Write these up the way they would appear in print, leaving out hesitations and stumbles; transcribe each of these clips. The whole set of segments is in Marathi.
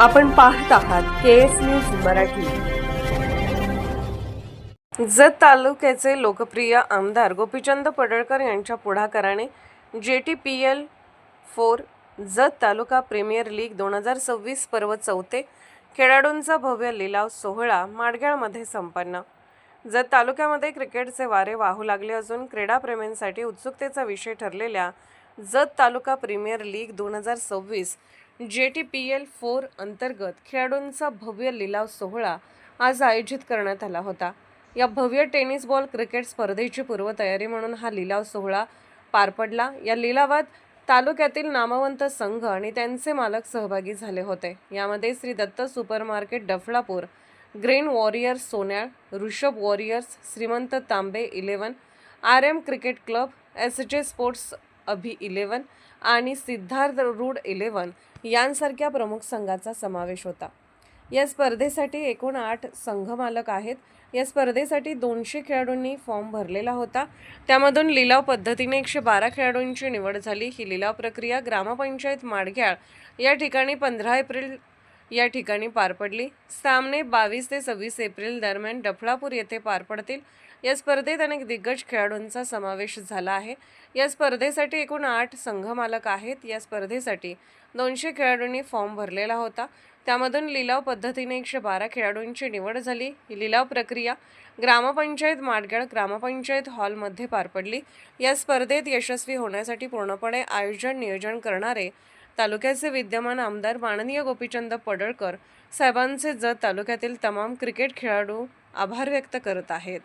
आपण पाहत आहात केएस न्यूज मराठी। जत तालुक्याचे लोकप्रिय आमदार गोपीचंद पडळकर यांच्या पुढाकाराने JTPL-4 जत तालुका प्रीमियर लीग 2026 पर्व चौथे खेळाडूंचा भव्य लिलाव सोहळा माडगेळमध्ये संपन्न। जत तालुक्यामध्ये क्रिकेटचे वारे वाहू लागले असून क्रीडाप्रेमींसाठी उत्सुकतेचा विषय ठरलेल्या जत तालुका प्रीमियर लीग 2026 JTPL-4 अंतर्गत खेळाडूंचा भव्य लिलाव सोहळा आज आयोजित करण्यात आला होता। या भव्य टेनिस बॉल क्रिकेट स्पर्धेची पूर्वतयारी म्हणून हा लिलाव सोहळा पार पडला। या लिलावात तालुक्यातील नामवंत संघ आणि त्यांचे मालक सहभागी झाले होते। यामध्ये Shri Datta supermarket Daphlapur, green warriors Sonyal, Rishabh warriors, Shrimant Tambe 11, RM cricket club, SJ sports Abhi 11 आणि सिद्धार्थ रूड 11 यांसारख्या प्रमुख संघाचा समावेश होता। या स्पर्धेसाठी एकूण 8 संघ मालक आहेत। या स्पर्धेसाठी 200 खेळाडूंनी फॉर्म भरलेला होता। त्यामधून लिलाव पद्धतीने 112 खेळाडूंची निवड झाली। ही लिलाव प्रक्रिया ग्रामपंचायत माडग्याळ या ठिकाणी 15 एप्रिल या ठिकाणी पार पडली। सामने 22 ते 26 एप्रिल दरम्यान डफळापूर येथे पार पडतील। या स्पर्धेत अनेक दिग्गज खेळाडूंचा समावेश झाला आहे। या स्पर्धेसाठी एकूण 8 संघ मालक आहेत। या स्पर्धेसाठी 200 खेळाडूंनी फॉर्म भरलेला होता। त्यामधून लिलाव पद्धतीने 112 खेळाडूंची निवड झाली। ही लिलाव प्रक्रिया ग्रामपंचायत माडगेळ ग्रामपंचायत हॉलमध्ये पार पडली। या स्पर्धेत यशस्वी होण्यासाठी पूर्णपणे नियोजन करणारे तालुक्याचे विद्यमान आमदार माननीय गोपीचंद पडळकर साहेबांचे जत तालुक्यातील तमाम क्रिकेट खेळाडू आभार व्यक्त करत आहेत।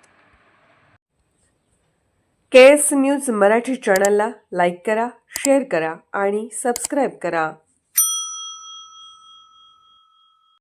केएस न्यूज मराठी चॅनलला लाईक करा, शेअर करा आणि सबस्क्राईब करा।